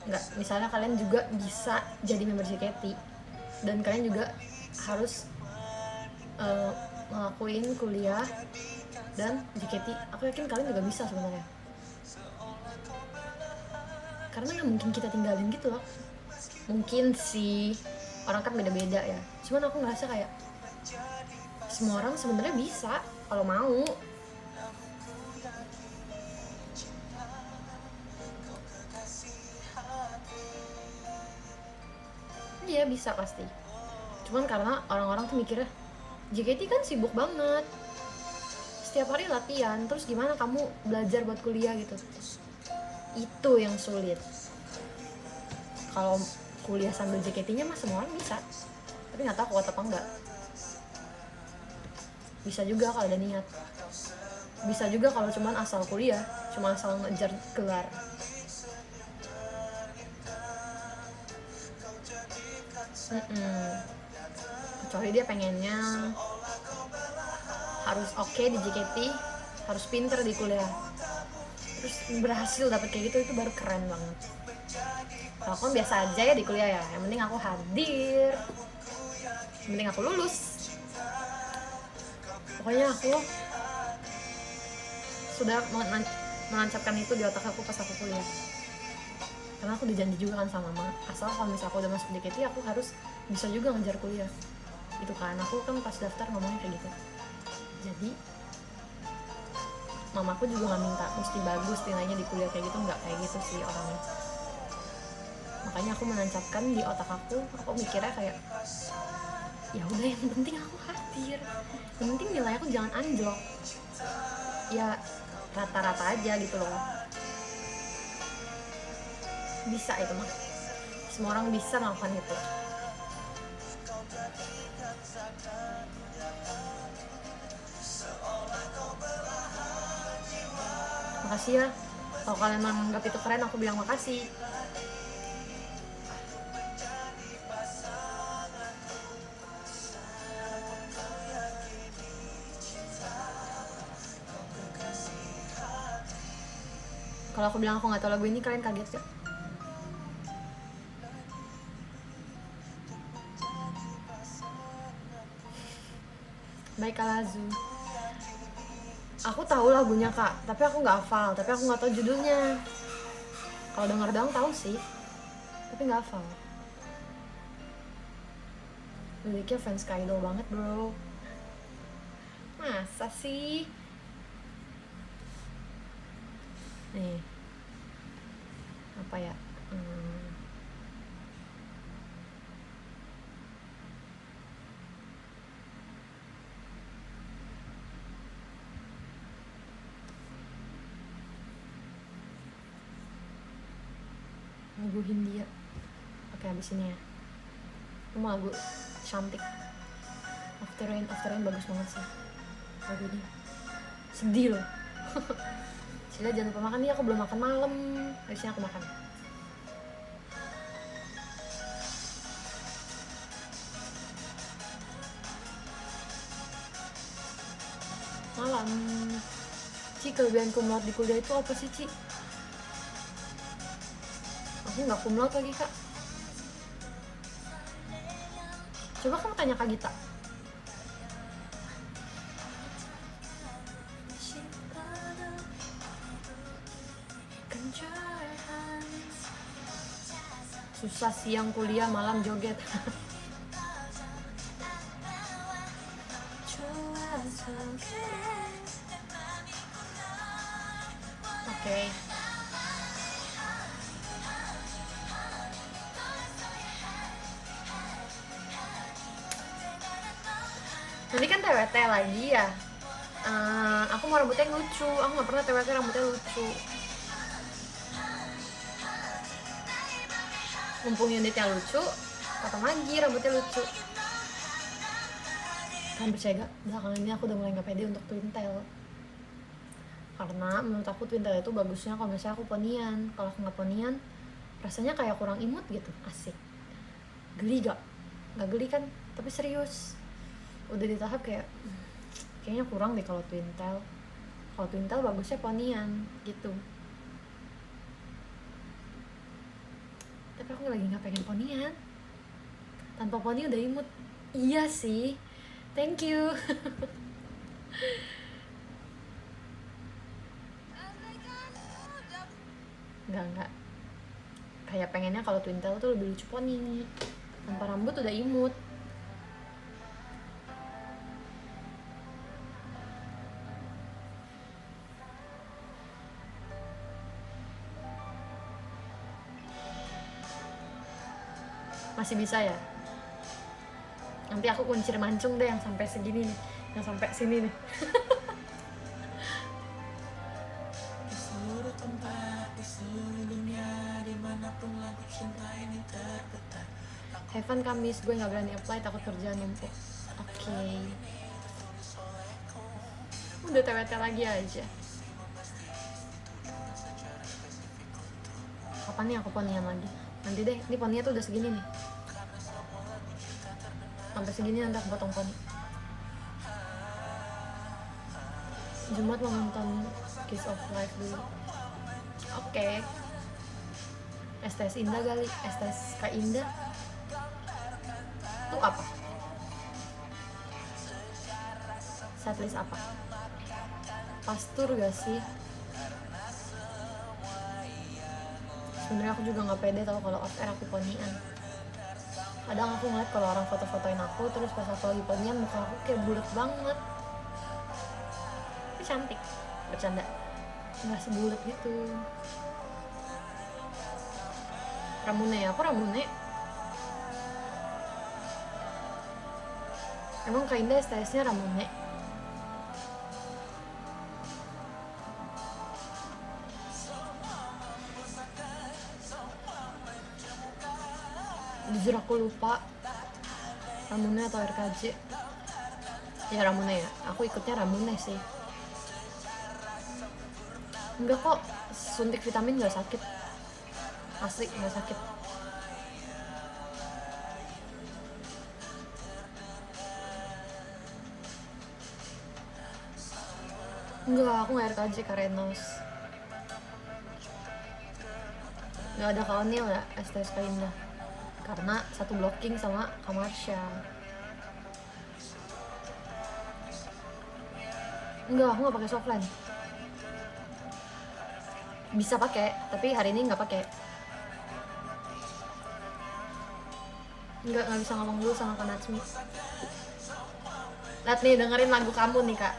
nggak, misalnya kalian juga bisa jadi member JKT dan kalian juga harus ngelakuin kuliah dan JKT, aku yakin kalian juga bisa sebenarnya. Karena nggak mungkin kita tinggalin gitu loh. Mungkin sih orang kan beda-beda ya, cuman aku ngerasa kayak semua orang sebenarnya bisa kalau mau. Iya bisa pasti, cuman karena orang-orang tuh mikirnya JKT kan sibuk banget, setiap hari latihan, terus gimana kamu belajar buat kuliah gitu. Itu yang sulit. Kalau kuliah sambil JKT-nya mah semua orang bisa, tapi nggak tahu kuat apa enggak. Bisa juga kalau ada niat, bisa juga kalau cuman asal kuliah, cuma asal ngejar gelar. Kecuali dia pengennya harus oke di JKT, harus pinter di kuliah, terus berhasil dapet kayak gitu, itu baru keren banget. Kalau aku biasa aja ya di kuliah ya, yang penting aku hadir, yang penting aku lulus. Pokoknya aku sudah menancapkan itu di otak aku pas aku kuliah. Karena aku dijanji juga kan sama mama, asal kalau misalnya aku udah masuk JKT aku harus bisa juga ngejar kuliah. Itu kan aku kan pas daftar ngomongnya kayak gitu. Jadi mamaku juga nggak minta mesti bagus nilainya di kuliah kayak gitu, nggak kayak gitu sih orangnya. Makanya aku menancapkan di otak aku mikirnya kayak ya udah, yang penting aku hadir, yang penting nilai aku jangan anjlok, ya rata-rata aja gitu loh. Bisa itu mah, semua orang bisa melakukan itu. Makasih ya, kalau kalian menganggap itu keren, aku bilang makasih. Kalau aku bilang aku nggak tahu lagu ini, kalian kaget gak? Baik Kalazu, aku tahu lagunya kak, tapi aku nggak hafal, tapi aku nggak tahu judulnya. Kalau denger doang tahu sih, tapi nggak hafal. Liriknya fans Kaido banget bro. Masa sih? Nih, apa ya? Lagu Hindia. Oke, abis ini ya. Ini lagu cantik. After Rain bagus banget sih lagunya. Sedih loh. Sila jangan lupa makan nih, aku belum makan malam. Habisnya aku makan. Malam. Ci, kelebihan kumlot di kuliah itu apa sih, Ci? Aku nggak kumlot lagi, Kak. Coba kamu tanya Kak Gita. Susah siang kuliah, malam joget. Oke. Nanti kan TWT lagi ya. Aku mau rambutnya yang lucu. Aku nggak pernah TWT rambutnya lucu. Mumpung unitnya lucu, potong lagi rambutnya lucu. Kan percaya gak, belakangan ini aku udah mulai gak pede untuk twintail. Karena menurut aku twintail itu bagusnya kalau misalnya aku ponian. Kalau aku gak ponian, rasanya kayak kurang imut gitu. Asik. Geli gak? Gak geli kan? Tapi serius. Udah di tahap kayaknya kurang deh kalau twintail. Kalau twintail bagusnya ponian gitu. Tapi aku lagi gak pengen ponian. Tanpa poni udah imut. Iya sih. Thank you. Enggak. Kayak pengennya kalau twintail tuh lebih lucu poni. Tanpa rambut udah imut. Masih bisa ya? Nanti aku kuncir mancung deh yang sampai segini nih, yang sampai sini nih. Heaven Kamis, gue nggak berani apply, takut kerjaan numpuk. Oke. Udah TWT lagi aja. Kapan nih aku ponian lagi? Nanti deh, ini poninya tuh udah segini nih. Sampai segini nanti aku potong poni. Jumat mau nonton Kiss of Life dulu. Oke. STS Indah kali, STS Kak Indah. Itu apa? Setlist apa? Pastur gak sih? Sebenarnya aku juga nggak pede tau kalau off air aku ponian. Kadang aku ngeliat kalau orang foto-fotoin aku, terus pas aku lagi ponian muka aku kayak bulat banget. Tapi cantik, bercanda. Nggak sebulet gitu. Ramune, aku Ramune. Emang Kak Indah STS-nya Ramune? Jujur aku lupa Ramune atau RKJ. Ya Ramune ya, aku ikutnya Ramune sih. Enggak kok, suntik vitamin gak sakit. Asli gak sakit. Enggak, aku gak RKJ Karenos. Gak ada kawannya ya STS Kak Indah. Karena satu blocking sama Kamarsha. Enggak, aku nggak pakai softline. Bisa pakai, tapi hari ini nggak pakai. Nggak bisa ngomong dulu sama Kak Natsumi. Lihat nih, dengerin lagu kamu nih Kak.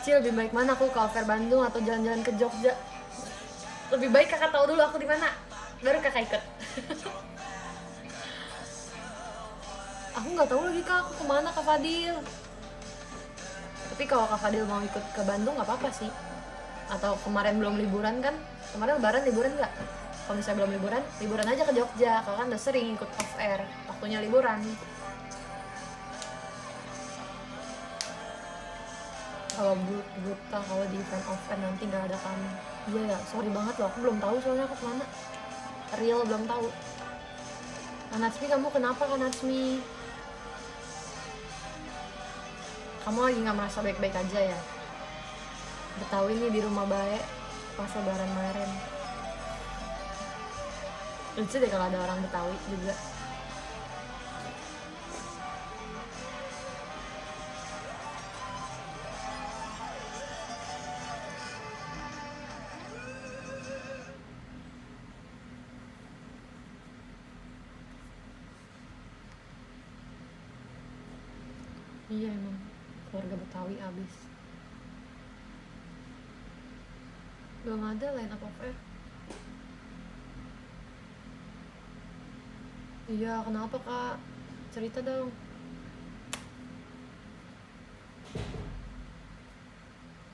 Ci, lebih baik mana aku cover Bandung atau jalan-jalan ke Jogja? Lebih baik kakak tahu dulu aku di mana, baru kakak ikut. Aku nggak tahu lagi Kak, aku kemana Kak Fadil. Tapi kalau Kak Fadil mau ikut ke Bandung nggak apa-apa sih. Atau kemarin belum liburan kan? Kemarin lebaran liburan nggak? Kalau misalnya belum liburan aja ke Jogja. Kakak kan udah sering ikut off air, waktunya liburan. kalau buta kalau di event offline nanti nggak ada kamu. Iya ya, sorry banget loh, aku belum tahu soalnya aku kemana. Real belum tahu. Kanatsumi, kamu kenapa Kanatsumi? Kamu lagi nggak merasa baik-baik aja ya? Betawi nih di rumah baik pas lebaran kemarin. Lucu deh kalau ada orang Betawi juga. Iya emang keluarga Betawi abis. Belum ada line up of air. Iya, kenapa kak? Cerita dong.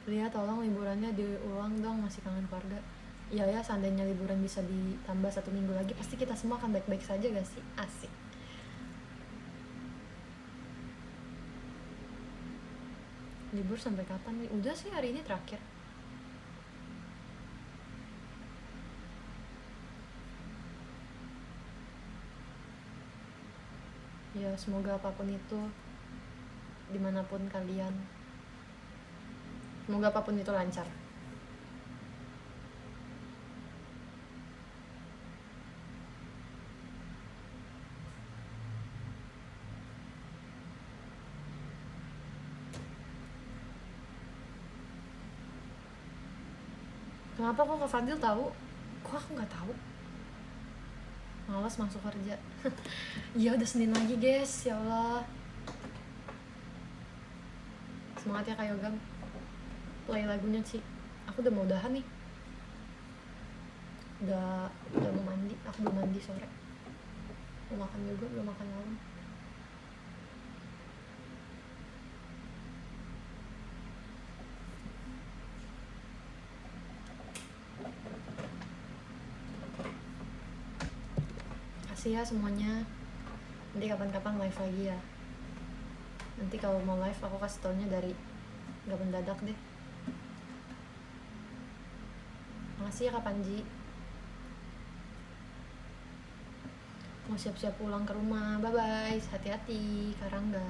Lihat tolong liburannya diulang dong, masih kangen keluarga. Iya ya, seandainya liburan bisa ditambah 1 minggu lagi, pasti kita semua akan baik-baik saja gak sih? Asik. Libur sampai kapan nih? Udah sih hari ini terakhir. Ya semoga apapun itu, dimanapun kalian, semoga apapun itu lancar. Kenapa kok Kak Fadil tahu? Kok aku nggak tahu? Malas masuk kerja. Iya udah Senin lagi guys, ya Allah. Semangat ya Kak Yogam. Play lagunya sih. Aku udah mau udahan nih. Udah mau mandi. Aku belum mandi sore. Mau makan juga, belum makan malam. Kasih ya semuanya. Nanti kapan-kapan live lagi ya. Nanti kalau mau live aku kasih taunya dari gak mendadak deh. Makasih ya Kak Panji. Mau siap-siap pulang ke rumah. Bye bye. Hati-hati Kak Rangga.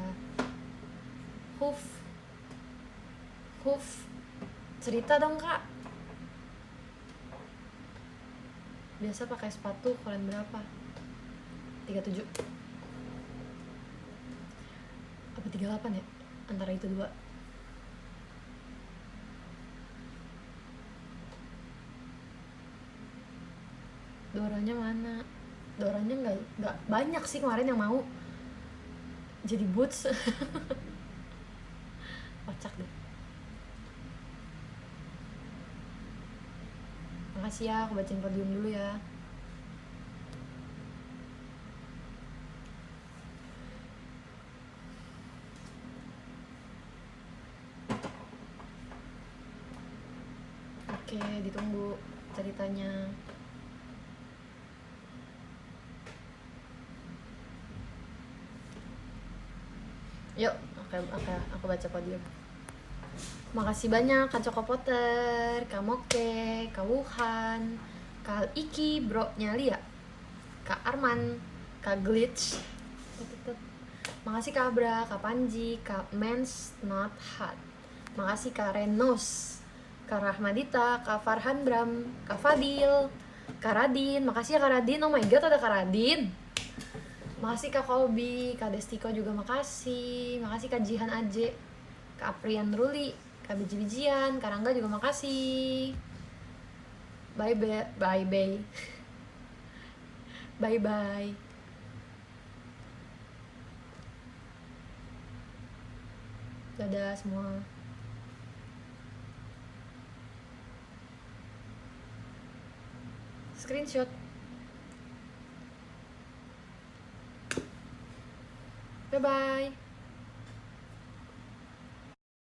Huf. Cerita dong Kak. Biasa pakai sepatu kalian berapa? 37 apa 38 ya? Antara itu dua. Doranya mana? Doranya nggak banyak sih kemarin yang mau jadi boots. Kocak deh. Makasih ya, aku bacain podium dulu ya. Oke, ditunggu ceritanya. Yuk, aku baca podium. Makasih banyak Kak Choco Potter, Kak Moke, Kak Wuhan, Kak Iki, Bro Nyalia, Kak Arman, Kak Glitch. Makasih Kak Abra, Kak Panji, Kak Mens Not Hot. Makasih Kak Renos, Kak Rahmadita, Kak Farhan Bram, Kak Fadil, Kak Radin. Makasih ya Kak Radin, oh my god ada Kak Radin. Makasih Kak Kolbi, Kak Destiko juga makasih. Makasih Kak Jihan Aje, Kak Aprian Ruli, Kak Biji-bijian, Kak Rangga juga makasih. Bye bye. Bye bye. Dadah semua. Screenshot. Bye bye.